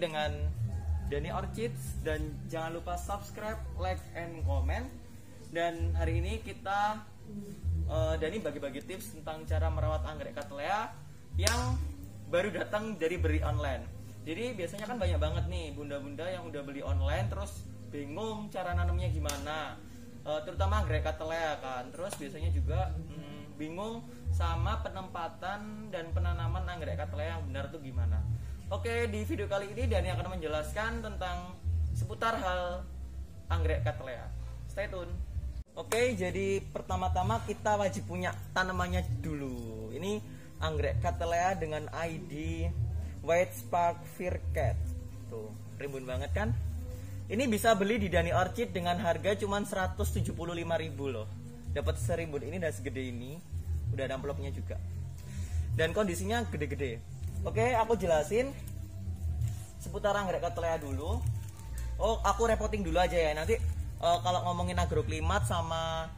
dengan Dani Orchids, dan jangan lupa subscribe, like, and comment. Dan hari ini kita Dani bagi-bagi tips tentang cara merawat anggrek Cattleya yang baru datang dari beli online. Jadi biasanya kan banyak banget nih bunda-bunda yang udah beli online terus bingung cara nanamnya gimana, terutama anggrek Cattleya kan. Terus biasanya juga bingung sama penempatan dan penanaman anggrek Cattleya yang benar tuh gimana. Oke, di video kali ini Dani akan menjelaskan tentang seputar hal anggrek Cattleya. Stay tune. Oke, jadi pertama-tama kita wajib punya tanamannya dulu. Ini anggrek Cattleya dengan ID White Spark Fir Cat. Tuh, rimbun banget kan? Ini bisa beli di Dani Orchid dengan harga cuma 175.000 loh. Dapat serimbun ini dan segede ini. Udah ada amplopnya juga. Dan kondisinya gede-gede. Oke, aku jelasin seputar anggrek Cattleya dulu. Oh, aku reporting dulu aja ya. Nanti kalau ngomongin agroklimat sama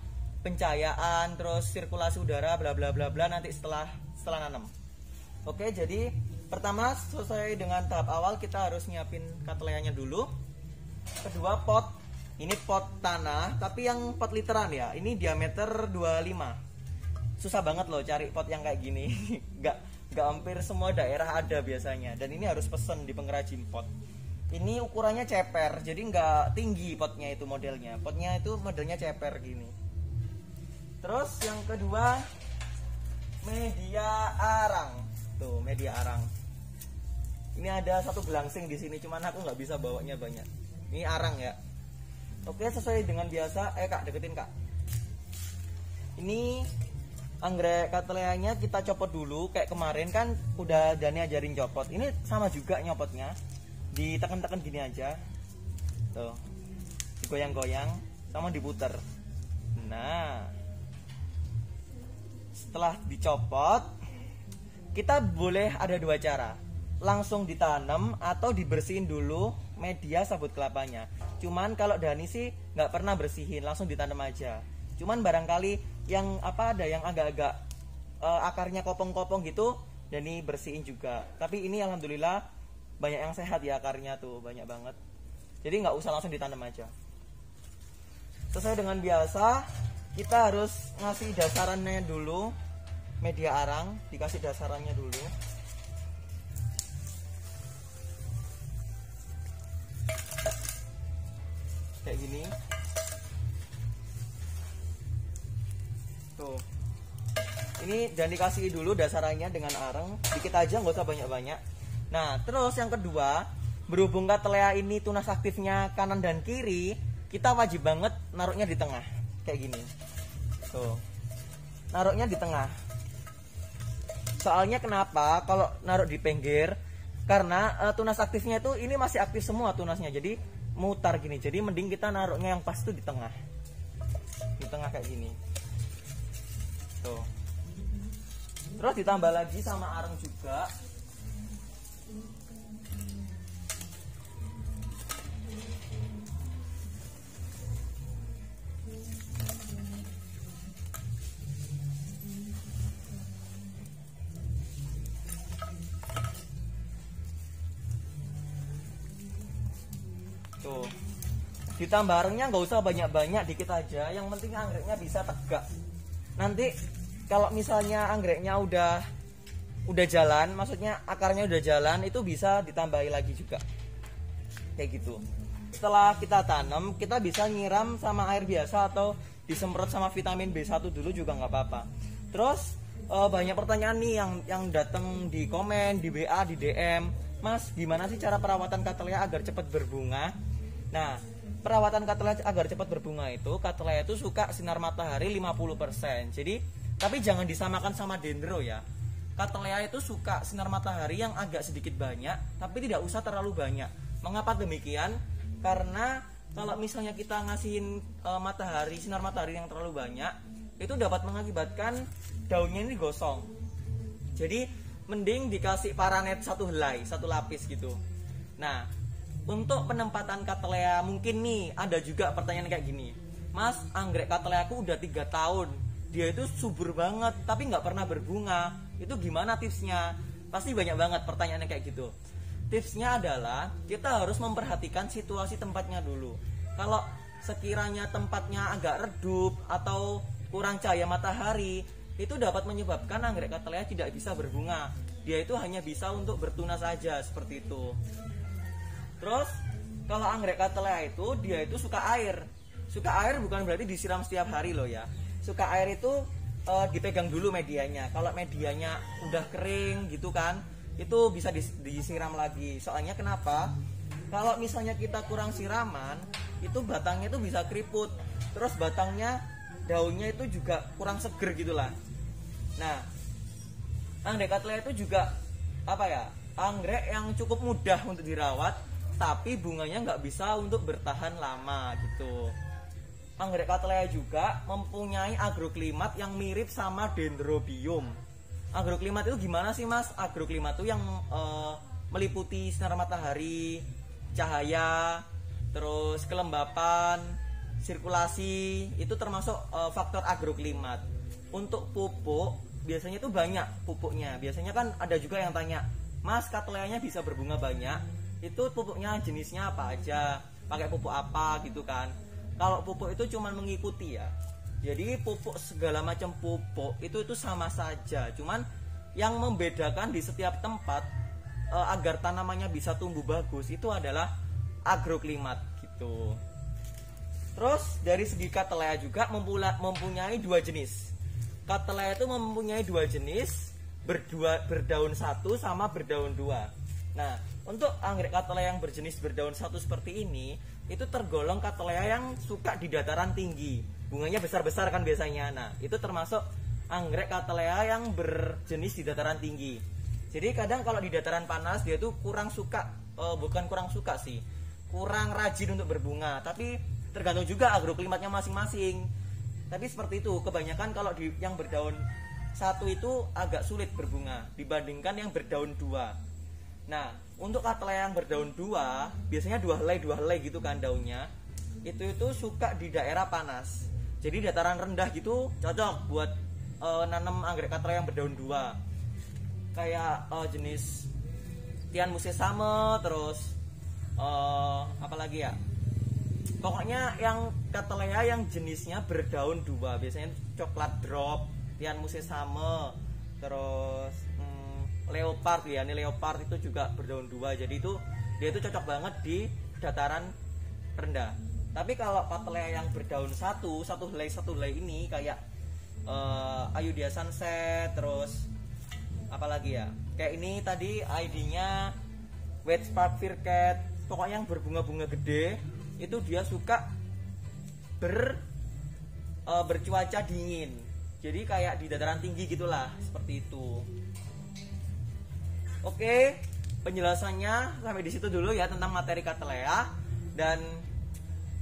pencahayaan, terus sirkulasi udara, bla bla bla bla, nanti setelah nanam. Oke, jadi pertama selesai dengan tahap awal, kita harus nyiapin Cattleyanya dulu. Kedua, pot. Ini pot tanah, tapi yang pot literan ya. Ini diameter 25. Susah banget loh cari pot yang kayak gini. Gak hampir semua daerah ada biasanya. Dan ini harus pesen di pengrajin pot. Ini ukurannya ceper, jadi nggak tinggi potnya itu modelnya. Potnya itu modelnya ceper gini. Terus yang kedua, media arang. Tuh, media arang. Ini ada satu gelangsing di sini, cuman aku nggak bisa bawanya banyak. Ini arang ya. Oke, sesuai dengan biasa. Kak, deketin kak. Ini anggrek Cattleyanya kita copot dulu. Kayak kemarin kan udah Dani ajarin copot. Ini sama juga nyopotnya. Ditekan-tekan gini aja. Tuh. Digoyang-goyang sama diputer. Nah, setelah dicopot, kita boleh ada dua cara. Langsung ditanam atau dibersihin dulu media sabut kelapanya. Cuman kalau Dani sih nggak pernah bersihin, langsung ditanam aja. Cuman barangkali yang ada yang agak-agak akarnya kopong-kopong gitu, Dani bersihin juga. Tapi ini alhamdulillah banyak yang sehat ya akarnya tuh, banyak banget. Jadi nggak usah langsung ditanam aja. Sesuai dengan biasa, kita harus ngasih dasarannya dulu. Media arang dikasih dasarannya dulu. Kayak gini. Tuh. Ini dan dikasih dulu dasarannya dengan arang, dikit aja, nggak usah banyak-banyak. Nah, terus yang kedua, berhubung Cattleya ini tunas aktifnya kanan dan kiri, kita wajib banget naruhnya di tengah, kayak gini. Tuh, naruhnya di tengah. Soalnya kenapa? Kalau naruh di pinggir, karena tunas aktifnya itu ini masih aktif semua tunasnya, jadi mutar gini. Jadi mending kita naruhnya yang pas tuh di tengah kayak gini. Tuh. Terus ditambah lagi sama arang juga. Tuh, ditambah arangnya nggak usah banyak-banyak, dikit aja. Yang penting anggreknya bisa tegak. Nanti kalau misalnya anggreknya udah jalan, maksudnya akarnya udah jalan, itu bisa ditambahi lagi juga. Kayak gitu. Setelah kita tanam, kita bisa nyiram sama air biasa atau disemprot sama vitamin B1 dulu juga nggak apa-apa. Terus banyak pertanyaan nih yang datang di komen, di WA, di DM. Mas, gimana sih cara perawatan Cattleya agar cepat berbunga? Nah, perawatan Cattleya agar cepat berbunga itu, Cattleya itu suka sinar matahari 50%. Jadi, tapi jangan disamakan sama dendro ya. Cattleya itu suka sinar matahari yang agak sedikit banyak, tapi tidak usah terlalu banyak. Mengapa demikian? Karena kalau misalnya kita ngasihin sinar matahari yang terlalu banyak, itu dapat mengakibatkan daunnya ini gosong. Jadi, mending dikasih paranet satu helai, satu lapis gitu. Nah, untuk penempatan Cattleya, mungkin nih ada juga pertanyaan kayak gini. Mas, anggrek Cattleya aku udah 3 tahun, dia itu subur banget tapi nggak pernah berbunga, itu gimana tipsnya? Pasti banyak banget pertanyaannya kayak gitu. tipsnya adalah kita harus memperhatikan situasi tempatnya dulu. Kalau sekiranya tempatnya agak redup atau kurang cahaya matahari, itu dapat menyebabkan anggrek Cattleya tidak bisa berbunga. Dia itu hanya bisa untuk bertunas saja, seperti itu. Terus kalau anggrek Cattleya itu dia itu suka air. Suka air bukan berarti disiram setiap hari loh ya. Suka air itu dipegang dulu medianya. Kalau medianya udah kering gitu kan, itu bisa disiram lagi. Soalnya kenapa? Kalau misalnya kita kurang siraman, itu batangnya itu bisa keriput. Terus batangnya, daunnya itu juga kurang seger gitulah. Nah, anggrek Cattleya itu juga apa ya? Anggrek yang cukup mudah untuk dirawat, tapi bunganya nggak bisa untuk bertahan lama gitu. Anggrek Cattleya juga mempunyai agroklimat yang mirip sama Dendrobium. Agroklimat itu gimana sih mas? Agroklimat itu yang meliputi sinar matahari, cahaya, terus kelembapan, sirkulasi, itu termasuk faktor agroklimat. Untuk pupuk biasanya itu banyak pupuknya. Biasanya kan ada juga yang tanya, mas Cattleya-nya bisa berbunga banyak, itu pupuknya jenisnya apa aja, pakai pupuk apa gitu kan. Kalau pupuk itu cuma mengikuti ya. Jadi pupuk, segala macam pupuk itu sama saja. Cuman yang membedakan di setiap tempat agar tanamannya bisa tumbuh bagus itu adalah agroklimat gitu. Terus dari segi Cattleya juga mempunyai dua jenis. Cattleya itu mempunyai dua jenis, berdaun satu sama berdaun dua. Nah, untuk anggrek Cattleya yang berjenis berdaun satu seperti ini, itu tergolong Cattleya yang suka di dataran tinggi. Bunganya besar-besar kan biasanya. Nah, itu termasuk anggrek Cattleya yang berjenis di dataran tinggi. Jadi kadang kalau di dataran panas dia tuh kurang suka, bukan kurang suka sih, kurang rajin untuk berbunga. Tapi tergantung juga agroklimatnya masing-masing. Tapi seperti itu, kebanyakan kalau yang berdaun satu itu agak sulit berbunga dibandingkan yang berdaun dua. Nah, untuk Cattleya yang berdaun dua, biasanya dua helai gitu kan daunnya. Itu suka di daerah panas. Jadi dataran rendah gitu cocok buat nanam anggrek Cattleya yang berdaun dua. Kayak jenis Tian Musesame, terus apa lagi ya? Pokoknya yang Cattleya yang jenisnya berdaun dua, biasanya coklat drop, Tian Musesame, terus leopard ya, ini leopard itu juga berdaun dua. Jadi dia itu cocok banget di dataran rendah. Tapi kalau Cattleya yang berdaun satu helai ini kayak Ayudia Sunset, terus apalagi ya, kayak ini tadi ID-nya White Spark Vircat, pokoknya yang berbunga-bunga gede itu dia suka bercuaca dingin. Jadi kayak di dataran tinggi gitulah, seperti itu. Oke, penjelasannya sampai di situ dulu ya tentang materi Cattleya. Dan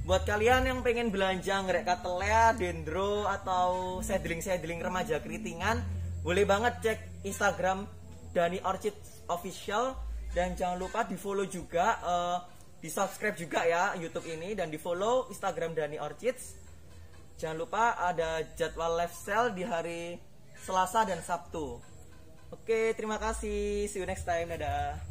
buat kalian yang pengen belanja anggrek Cattleya, dendro, atau seedling remaja keritingan, boleh banget cek Instagram Dani Orchids Official. Dan jangan lupa di follow juga, di subscribe juga ya YouTube ini, dan di follow Instagram Dani Orchids. Jangan lupa ada jadwal live sale di hari Selasa dan Sabtu. Oke, terima kasih. See you next time. Dadah.